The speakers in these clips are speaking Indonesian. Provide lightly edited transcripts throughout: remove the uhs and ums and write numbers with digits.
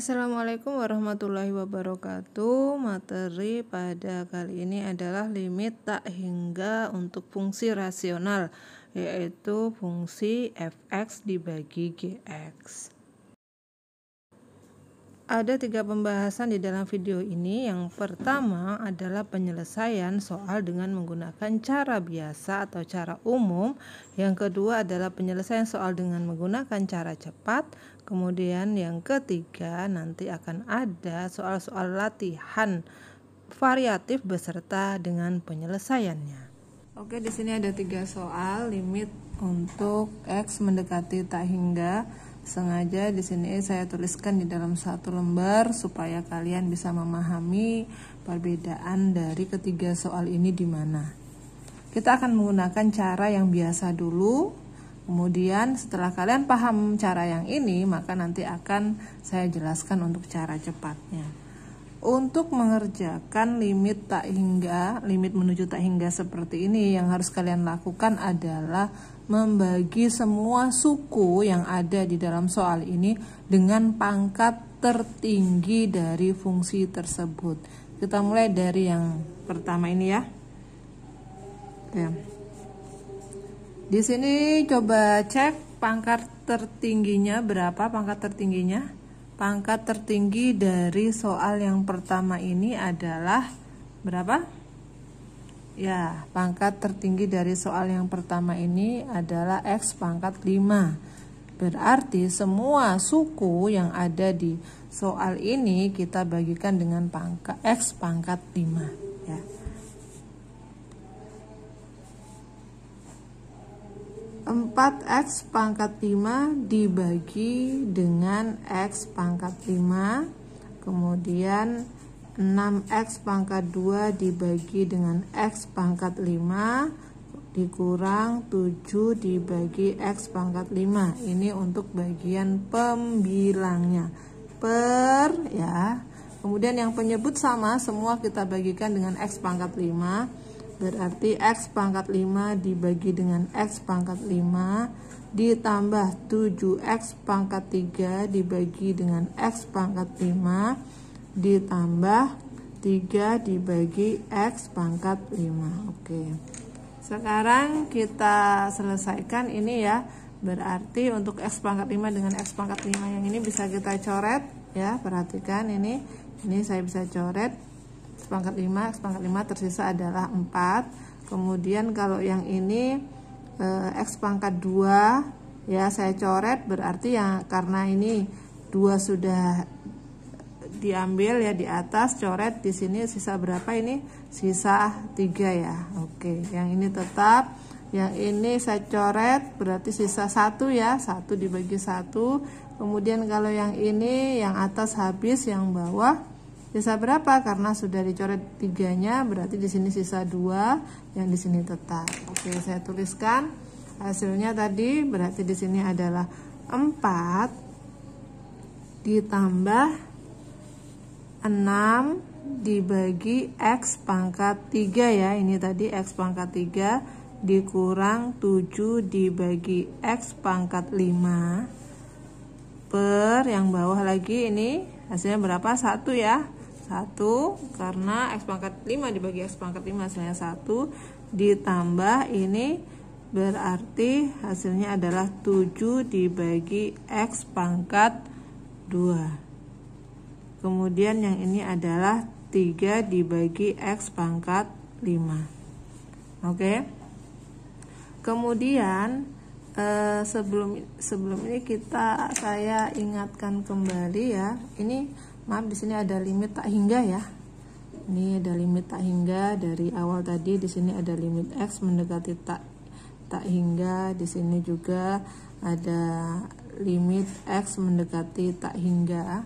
Assalamualaikum warahmatullahi wabarakatuh. Materi pada kali ini adalah limit tak hingga untuk fungsi rasional, yaitu fungsi fx dibagi gx. Ada 3 pembahasan di dalam video ini. Yang pertama adalah penyelesaian soal dengan menggunakan cara biasa atau cara umum. Yang kedua adalah penyelesaian soal dengan menggunakan cara cepat. Kemudian yang ketiga nanti akan ada soal-soal latihan variatif beserta dengan penyelesaiannya. Oke, di sini ada 3 soal limit untuk x mendekati tak hingga. Sengaja di sini saya tuliskan di dalam satu lembar supaya kalian bisa memahami perbedaan dari ketiga soal ini di mana. Kita akan menggunakan cara yang biasa dulu. Kemudian setelah kalian paham cara yang ini, maka nanti akan saya jelaskan untuk cara cepatnya. Untuk mengerjakan limit tak hingga, limit menuju tak hingga seperti ini, yang harus kalian lakukan adalah membagi semua suku yang ada di dalam soal ini dengan pangkat tertinggi dari fungsi tersebut. Kita mulai dari yang pertama ini ya. Oke. Di sini coba cek pangkat tertingginya berapa, pangkat tertingginya. Pangkat tertinggi dari soal yang pertama ini adalah berapa? Ya, pangkat tertinggi dari soal yang pertama ini adalah X pangkat 5. Berarti semua suku yang ada di soal ini kita bagikan dengan pangkat X pangkat 5 ya. Empat X pangkat 5 dibagi dengan X pangkat 5. Kemudian 6x pangkat 2 dibagi dengan x pangkat 5 dikurang 7 dibagi x pangkat 5. Ini untuk bagian pembilangnya per ya. Kemudian yang penyebut sama semua kita bagikan dengan x pangkat 5. Berarti x pangkat 5 dibagi dengan x pangkat 5 ditambah 7x pangkat 3 dibagi dengan x pangkat 5 ditambah 3 dibagi x pangkat 5. Oke. Sekarang kita selesaikan ini ya. Berarti untuk x pangkat 5 dengan x pangkat 5 yang ini bisa kita coret ya. Perhatikan ini saya bisa coret x pangkat 5, x pangkat 5 tersisa adalah 4. Kemudian kalau yang ini x pangkat 2 ya saya coret, berarti ya karena ini 2 sudah diambil ya di atas, coret di sini sisa berapa ini? Sisa 3 ya. Oke, yang ini tetap, yang ini saya coret berarti sisa 1 ya, 1 dibagi 1. Kemudian kalau yang ini yang atas habis, yang bawah sisa berapa? Karena sudah dicoret 3-nya, berarti di sini sisa 2, yang di sini tetap. Oke, saya tuliskan hasilnya tadi, berarti di sini adalah 4 ditambah 6 dibagi x pangkat 3 ya. Ini tadi x pangkat 3 dikurang 7 dibagi x pangkat 5 per yang bawah lagi ini hasilnya berapa? 1 ya. 1 karena x pangkat 5 dibagi x pangkat 5 hasilnya 1 ditambah ini berarti hasilnya adalah 7 dibagi x pangkat 2. Kemudian yang ini adalah 3 dibagi x pangkat 5. Oke. Kemudian sebelum ini saya ingatkan kembali ya. Ini maaf di sini ada limit tak hingga ya. Ini ada limit tak hingga dari awal tadi. Di sini ada limit x mendekati tak hingga. Di sini juga ada limit x mendekati tak hingga.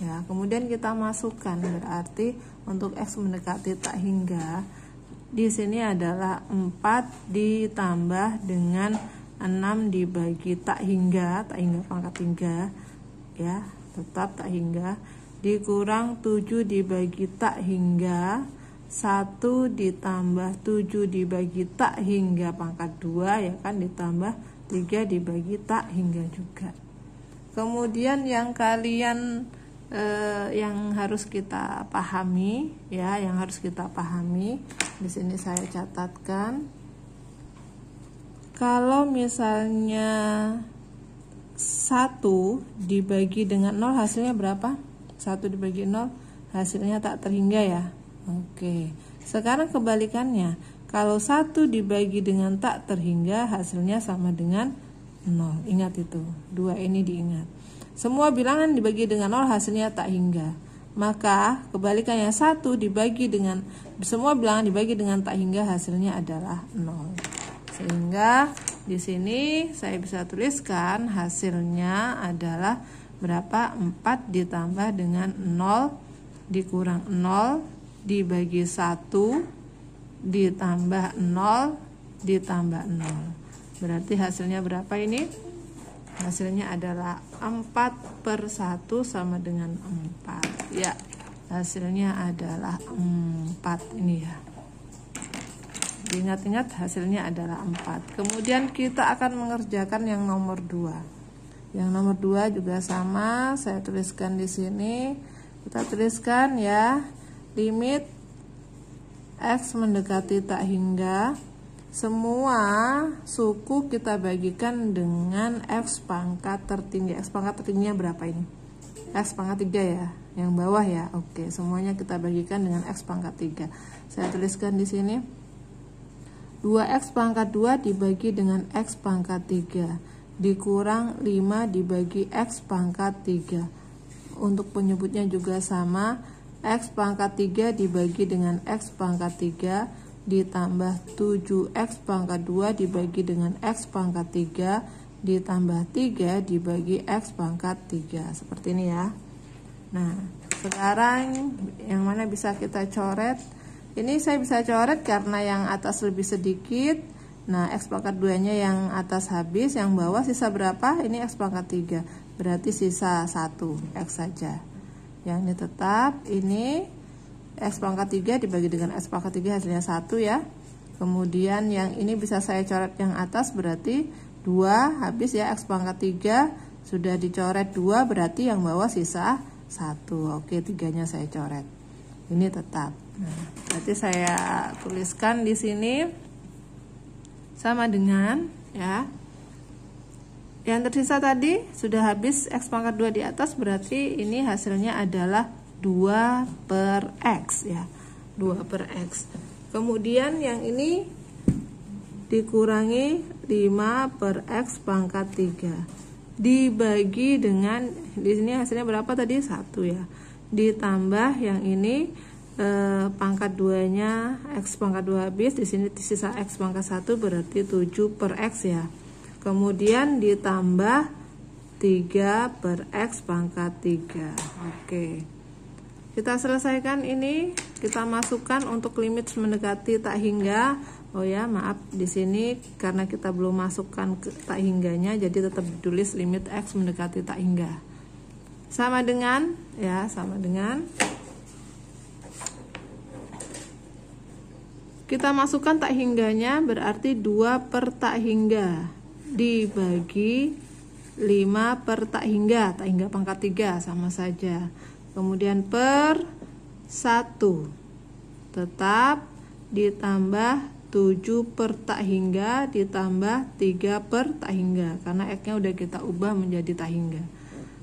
Ya, kemudian kita masukkan, berarti untuk x mendekati tak hingga di sini adalah 4 ditambah dengan 6 dibagi tak hingga pangkat 3 ya, tetap tak hingga dikurang 7 dibagi tak hingga 1 ditambah 7 dibagi tak hingga pangkat 2 ya kan, ditambah 3 dibagi tak hingga juga. Kemudian yang kalian yang harus kita pahami ya, yang harus kita pahami. Di sini saya catatkan. Kalau misalnya 1 dibagi dengan 0 hasilnya berapa? 1 dibagi 0 hasilnya tak terhingga ya. Oke. Sekarang kebalikannya. Kalau 1 dibagi dengan tak terhingga hasilnya sama dengan 0. Ingat itu. 2 ini diingat. Semua bilangan dibagi dengan 0 hasilnya tak hingga. Maka kebalikannya 1 dibagi dengan semua bilangan dibagi dengan tak hingga hasilnya adalah 0. Sehingga di sini saya bisa tuliskan hasilnya adalah berapa? 4 ditambah dengan 0 dikurang 0 dibagi 1 ditambah 0 ditambah 0. Berarti hasilnya berapa ini? Hasilnya adalah 4/1 sama dengan 4. Ya, hasilnya adalah 4 ini ya. Ingat-ingat hasilnya adalah 4. Kemudian kita akan mengerjakan yang nomor 2. Yang nomor 2 juga sama, saya tuliskan di sini. Kita tuliskan ya, limit X mendekati tak hingga. Semua suku kita bagikan dengan X pangkat tertinggi. X pangkat tertingginya berapa ini? X pangkat 3 ya, yang bawah ya. Oke, semuanya kita bagikan dengan X pangkat 3. Saya tuliskan di sini. 2x pangkat 2 dibagi dengan x pangkat 3 dikurang 5 dibagi x pangkat 3. Untuk penyebutnya juga sama, x pangkat 3 dibagi dengan x pangkat 3 ditambah 7x pangkat 2 dibagi dengan x pangkat 3 ditambah 3 dibagi x pangkat 3. Seperti ini ya. Nah, sekarang yang mana bisa kita coret? Ini saya bisa coret karena yang atas lebih sedikit. Nah, X pangkat 2-nya yang atas habis, yang bawah sisa berapa? Ini X pangkat 3. Berarti sisa 1, X saja. Yang ini tetap, ini X pangkat 3 dibagi dengan X pangkat 3 hasilnya 1 ya. Kemudian yang ini bisa saya coret yang atas, berarti 2 habis ya, X pangkat 3 sudah dicoret 2, berarti yang bawah sisa 1. Oke, 3-nya saya coret. Ini tetap. Nah, berarti saya tuliskan di sini sama dengan ya. Yang tersisa tadi sudah habis X pangkat 2 di atas, berarti ini hasilnya adalah 2/X ya. 2/X. Kemudian yang ini dikurangi 5/X pangkat 3 dibagi dengan, di sini hasilnya berapa tadi? 1 ya. Ditambah yang ini pangkat 2-nya X pangkat 2 habis, di sini sisa X pangkat 1 berarti 7/X ya. Kemudian ditambah 3/X pangkat 3. Oke. Kita selesaikan ini, kita masukkan untuk limit mendekati tak hingga. Oh ya, maaf di sini karena kita belum masukkan ke tak hingganya, jadi tetap ditulis limit X mendekati tak hingga. Sama dengan ya, sama dengan kita masukkan tak hingganya, berarti 2 tak hingga dibagi 5 tak hingga pangkat 3 sama saja. Kemudian per 1 tetap ditambah 7 tak hingga ditambah 3 tak hingga, karena X-nya udah kita ubah menjadi tak hingga.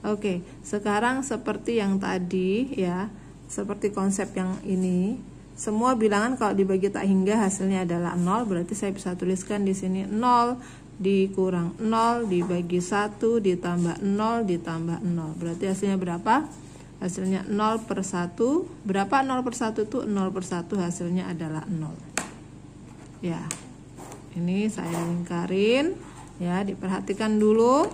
Oke, sekarang seperti yang tadi ya, seperti konsep yang ini. Semua bilangan kalau dibagi tak hingga hasilnya adalah 0, berarti saya bisa tuliskan di sini 0 dikurang 0 dibagi 1 ditambah 0 ditambah 0. Berarti hasilnya berapa? Hasilnya 0/1. Berapa 0/1 itu? 0/1 hasilnya adalah 0. Ya. Ini saya lingkarin ya, diperhatikan dulu.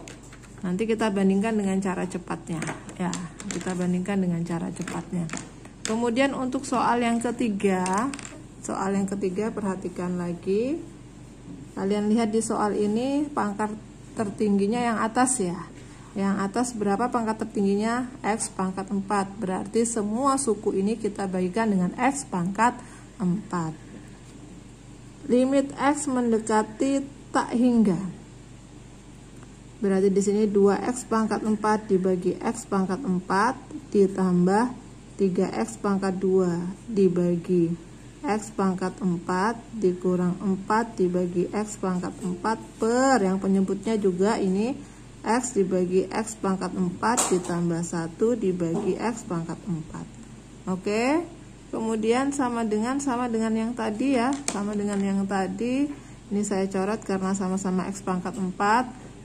Nanti kita bandingkan dengan cara cepatnya. Ya, kita bandingkan dengan cara cepatnya. Kemudian untuk soal yang ketiga, perhatikan lagi. Kalian lihat di soal ini pangkat tertingginya yang atas ya. Yang atas berapa pangkat tertingginya? X pangkat 4. Berarti semua suku ini kita bagikan dengan X pangkat 4. Limit X mendekati tak hingga. Berarti di sini 2x pangkat 4 dibagi x pangkat 4 ditambah 3x pangkat 2 dibagi x pangkat 4 dikurang 4 dibagi x pangkat 4 per yang penyebutnya juga ini x dibagi x pangkat 4 ditambah 1 dibagi x pangkat 4. Oke. Kemudian sama dengan yang tadi ya, sama dengan yang tadi. Ini saya coret karena sama-sama x pangkat 4.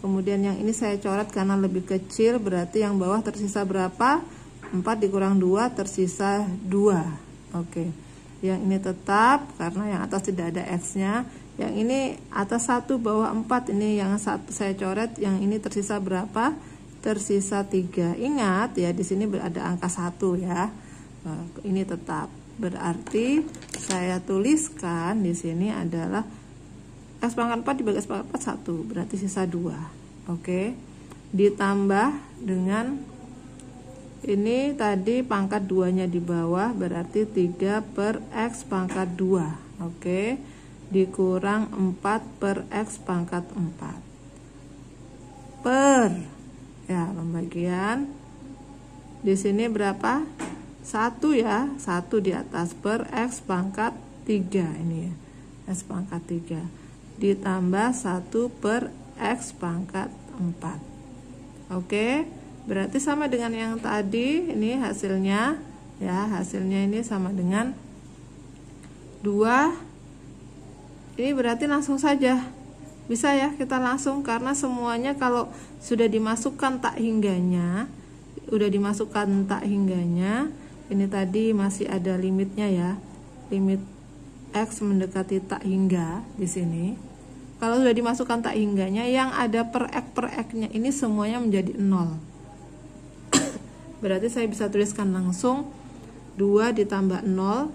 Kemudian yang ini saya coret karena lebih kecil, berarti yang bawah tersisa berapa? 4 dikurang 2 tersisa 2. Oke. Yang ini tetap karena yang atas tidak ada x-nya. Yang ini atas 1 bawah 4, ini yang satu saya coret, yang ini tersisa berapa? Tersisa 3. Ingat ya, di sini ada angka 1 ya. Ini tetap. Berarti saya tuliskan di sini adalah x pangkat 4 dibagi x pangkat 4 1, berarti sisa 2. Oke. Ditambah dengan ini tadi pangkat 2-nya di bawah, berarti 3 per x pangkat 2. Oke. Dikurang 4 per x pangkat 4. Per ya, pembagian di sini berapa? 1 ya, 1 di atas per x pangkat 3 ini ya. X pangkat 3 ditambah 1 per x pangkat 4. Oke, berarti sama dengan yang tadi. Ini hasilnya ya, hasilnya ini sama dengan 2. Ini berarti langsung saja bisa ya, kita langsung, karena semuanya kalau sudah dimasukkan tak hingganya, ini tadi masih ada limitnya ya, limit x mendekati tak hingga di sini. Kalau sudah dimasukkan tak hingganya, yang ada per x-nya ini semuanya menjadi 0. Berarti saya bisa tuliskan langsung 2 ditambah 0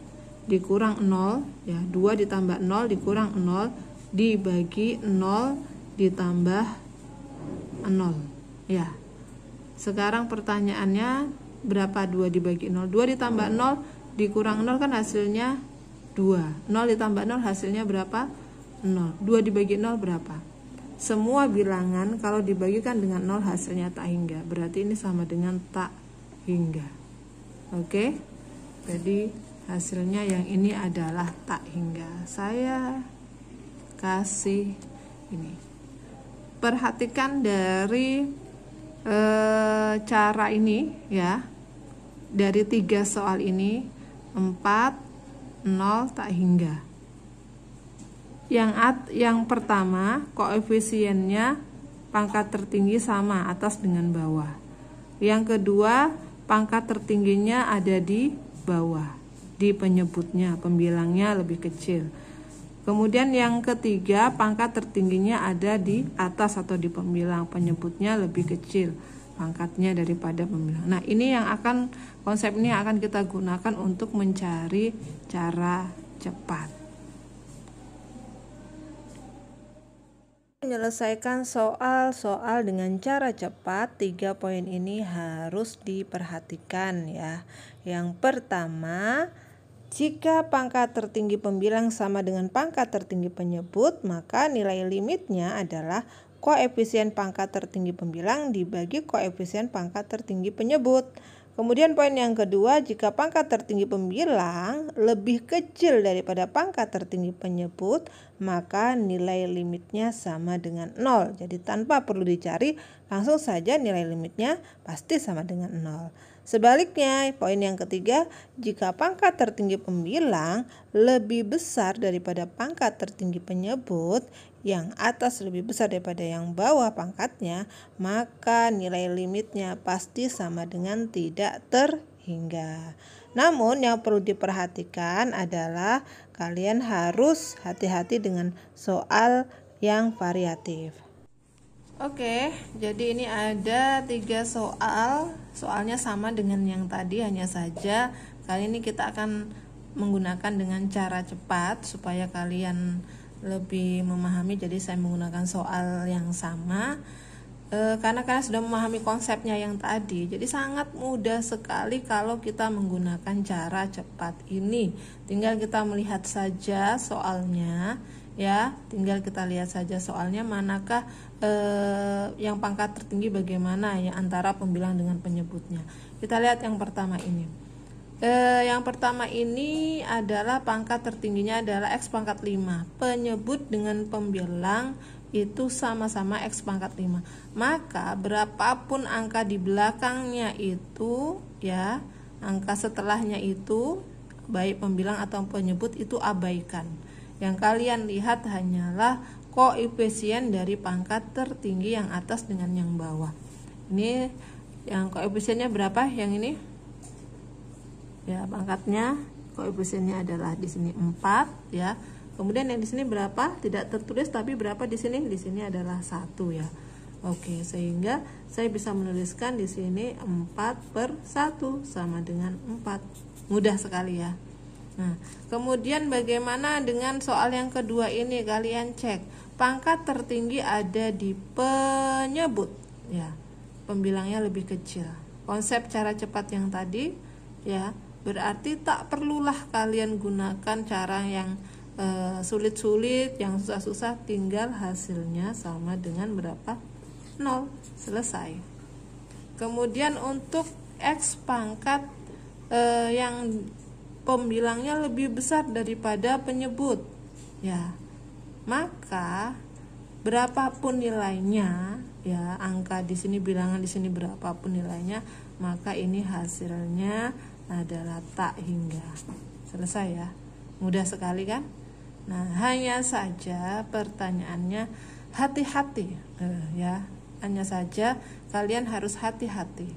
dikurang 0 ya, 2 ditambah 0 dikurang 0 dibagi 0 ditambah 0 ya. Sekarang pertanyaannya, berapa 2 dibagi 0? 2 ditambah 0 dikurang 0 kan hasilnya 2. 0 ditambah 0 hasilnya berapa? 0. 2 dibagi 0 berapa? Semua bilangan kalau dibagikan dengan 0 hasilnya tak hingga. Berarti ini sama dengan tak hingga. Oke. Jadi hasilnya yang ini adalah tak hingga. Saya kasih ini. Perhatikan dari cara ini ya. Dari 3 soal ini, 4, 0, tak hingga. Yang pertama, koefisiennya pangkat tertinggi sama atas dengan bawah. Yang kedua, pangkat tertingginya ada di bawah, di penyebutnya, pembilangnya lebih kecil. Kemudian yang ketiga, pangkat tertingginya ada di atas atau di pembilang, penyebutnya lebih kecil pangkatnya daripada pembilang. Nah, ini yang konsep ini akan kita gunakan untuk mencari cara cepat. Menyelesaikan soal-soal dengan cara cepat, 3 poin ini harus diperhatikan ya. Yang pertama, jika pangkat tertinggi pembilang sama dengan pangkat tertinggi penyebut, maka nilai limitnya adalah koefisien pangkat tertinggi pembilang dibagi koefisien pangkat tertinggi penyebut. Kemudian poin yang kedua, jika pangkat tertinggi pembilang lebih kecil daripada pangkat tertinggi penyebut, maka nilai limitnya sama dengan 0. Jadi tanpa perlu dicari, langsung saja nilai limitnya pasti sama dengan 0. Sebaliknya, poin yang ketiga, jika pangkat tertinggi pembilang lebih besar daripada pangkat tertinggi penyebut, yang atas lebih besar daripada yang bawah pangkatnya, maka nilai limitnya pasti sama dengan tidak terhingga. Namun yang perlu diperhatikan adalah kalian harus hati-hati dengan soal yang variatif. Oke, jadi ini ada 3 soal. Soalnya sama dengan yang tadi, hanya saja kali ini kita akan menggunakan dengan cara cepat supaya kalian lebih memahami. Jadi saya menggunakan soal yang sama. karena kalian sudah memahami konsepnya yang tadi, jadi sangat mudah sekali kalau kita menggunakan cara cepat ini. Tinggal kita melihat saja soalnya, ya, tinggal kita lihat saja soalnya manakah yang pangkat tertinggi bagaimana ya antara pembilang dengan penyebutnya. Kita lihat yang pertama ini. Yang pertama ini adalah pangkat tertingginya adalah X pangkat 5. Penyebut dengan pembilang itu sama-sama X pangkat 5. Maka berapapun angka di belakangnya itu, ya, angka setelahnya itu baik pembilang atau penyebut itu abaikan. Yang kalian lihat hanyalah koefisien dari pangkat tertinggi yang atas dengan yang bawah. Ini yang koefisiennya berapa? Yang ini? Ya, pangkatnya koefisiennya adalah di sini 4, ya. Kemudian yang di sini berapa? Tidak tertulis, tapi berapa di sini? Di sini adalah 1, ya. Oke, sehingga saya bisa menuliskan di sini 4/1 sama dengan 4. Mudah sekali ya. Nah, kemudian bagaimana dengan soal yang kedua ini? Kalian cek. Pangkat tertinggi ada di penyebut, ya. Pembilangnya lebih kecil. Konsep cara cepat yang tadi, ya, berarti tak perlulah kalian gunakan cara yang sulit-sulit, yang susah-susah, tinggal hasilnya sama dengan berapa? 0. Selesai. Kemudian untuk X pangkat yang pembilangnya lebih besar daripada penyebut, ya, maka berapapun nilainya, ya, angka di sini, bilangan di sini berapapun nilainya, maka ini hasilnya adalah tak hingga. Selesai ya. Mudah sekali kan? Nah, hanya saja pertanyaannya hati-hati, ya. Hanya saja kalian harus hati-hati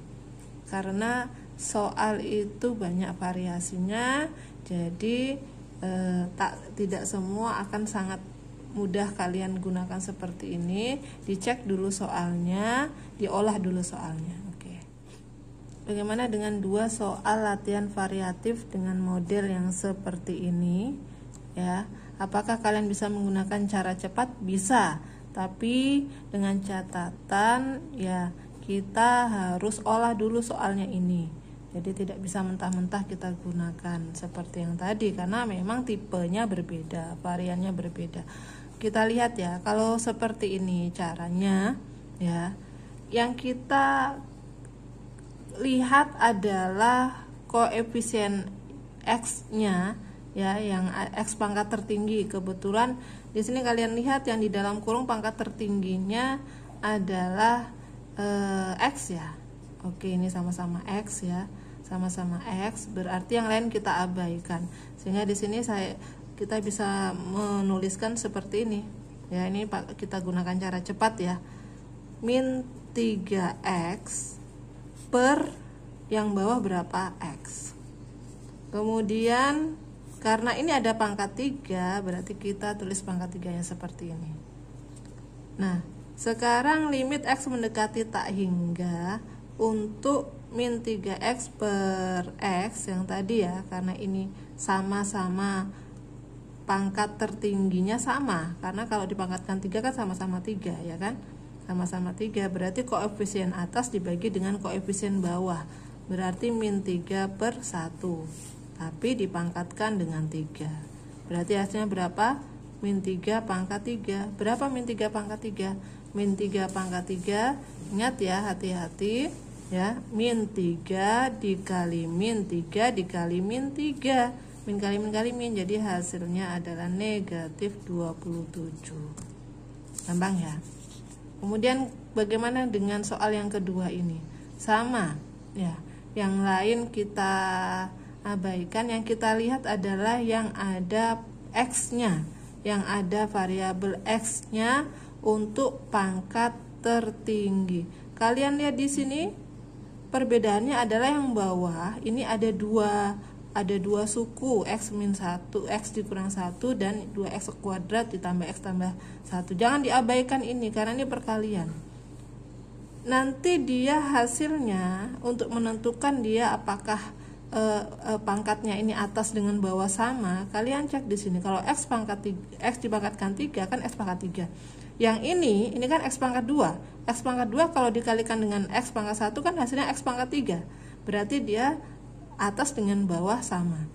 karena soal itu banyak variasinya. Jadi tidak semua akan sangat mudah kalian gunakan seperti ini. Dicek dulu soalnya, diolah dulu soalnya. Oke. Bagaimana dengan 2 soal latihan variatif dengan model yang seperti ini, ya? Apakah kalian bisa menggunakan cara cepat? Bisa, tapi dengan catatan, ya, kita harus olah dulu soalnya ini. Jadi tidak bisa mentah-mentah kita gunakan seperti yang tadi, karena memang tipenya berbeda, variannya berbeda. Kita lihat ya, kalau seperti ini caranya, ya, yang kita lihat adalah koefisien X-nya, ya, yang X pangkat tertinggi. Kebetulan di sini kalian lihat yang di dalam kurung pangkat tertingginya adalah X, ya. Oke, ini sama-sama X, ya, sama-sama X, berarti yang lain kita abaikan, sehingga di sini kita bisa menuliskan seperti ini, ya. Ini kita gunakan cara cepat, ya. Min 3X per yang bawah berapa? X. Kemudian karena ini ada pangkat 3, berarti kita tulis pangkat 3-nya seperti ini. Nah, sekarang limit X mendekati tak hingga untuk min 3X per X yang tadi, ya, karena ini sama-sama pangkat tertingginya sama, karena kalau dipangkatkan 3 kan sama-sama 3, ya kan? Sama-sama 3, berarti koefisien atas dibagi dengan koefisien bawah, berarti min 3/1, tapi dipangkatkan dengan 3, berarti hasilnya berapa? Min 3 pangkat 3. Berapa min 3 pangkat 3? Min 3 pangkat 3, ingat ya, hati-hati, ya, min 3 dikali min 3 dikali min 3, min kali min kali min, jadi hasilnya adalah negatif 27. Gampang ya. Kemudian bagaimana dengan soal yang kedua ini? Sama, ya. Yang lain kita abaikan, yang kita lihat adalah yang ada X-nya, yang ada variabel X-nya untuk pangkat tertinggi. Kalian lihat di sini perbedaannya adalah yang bawah ini ada dua suku, X min 1, X dikurang 1, dan 2X kuadrat ditambah X tambah 1. Jangan diabaikan ini karena ini perkalian. Nanti dia hasilnya untuk menentukan dia apakah pangkatnya ini atas dengan bawah sama, kalian cek di sini. Kalau x dipangkatkan 3 kan x pangkat 3. Yang ini kan x pangkat 2. X pangkat 2 kalau dikalikan dengan x pangkat 1 kan hasilnya x pangkat 3. Berarti dia atas dengan bawah sama.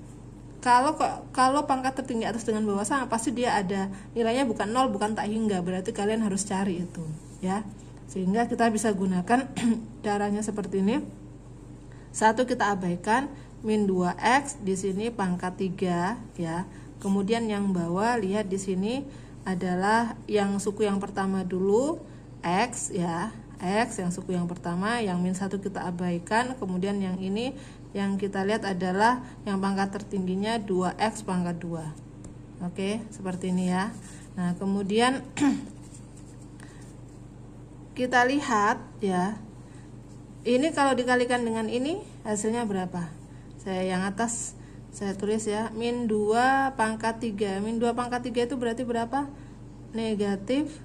Kalau pangkat tertinggi atas dengan bawah sama, pasti dia ada nilainya bukan 0, bukan tak hingga. Berarti kalian harus cari itu, ya. Sehingga kita bisa gunakan caranya seperti ini. Satu kita abaikan, min 2x di sini pangkat 3, ya. Kemudian yang bawah lihat di sini adalah yang suku yang pertama dulu, x, ya. X yang suku yang pertama, yang min 1 kita abaikan. Kemudian yang ini yang kita lihat adalah yang pangkat tertingginya 2x pangkat 2. Oke, seperti ini ya. Nah, kemudian kita lihat ya. Ini kalau dikalikan dengan ini hasilnya berapa? Yang atas saya tulis ya, min 2 pangkat 3. Min 2 pangkat 3 itu berarti berapa? Negatif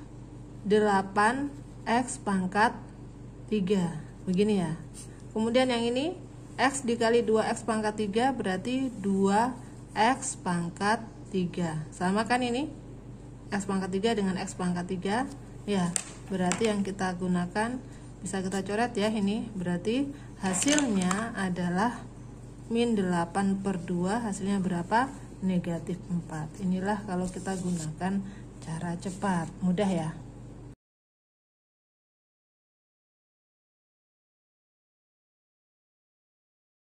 8x pangkat 3. Begini ya. Kemudian yang ini x dikali 2x pangkat 3 berarti 2x pangkat 3. Sama kan ini? X pangkat 3 dengan x pangkat 3. Ya, berarti yang kita gunakan bisa kita coret ya ini. Berarti hasilnya adalah min 8/2. Hasilnya berapa? Negatif 4. Inilah kalau kita gunakan cara cepat. Mudah ya.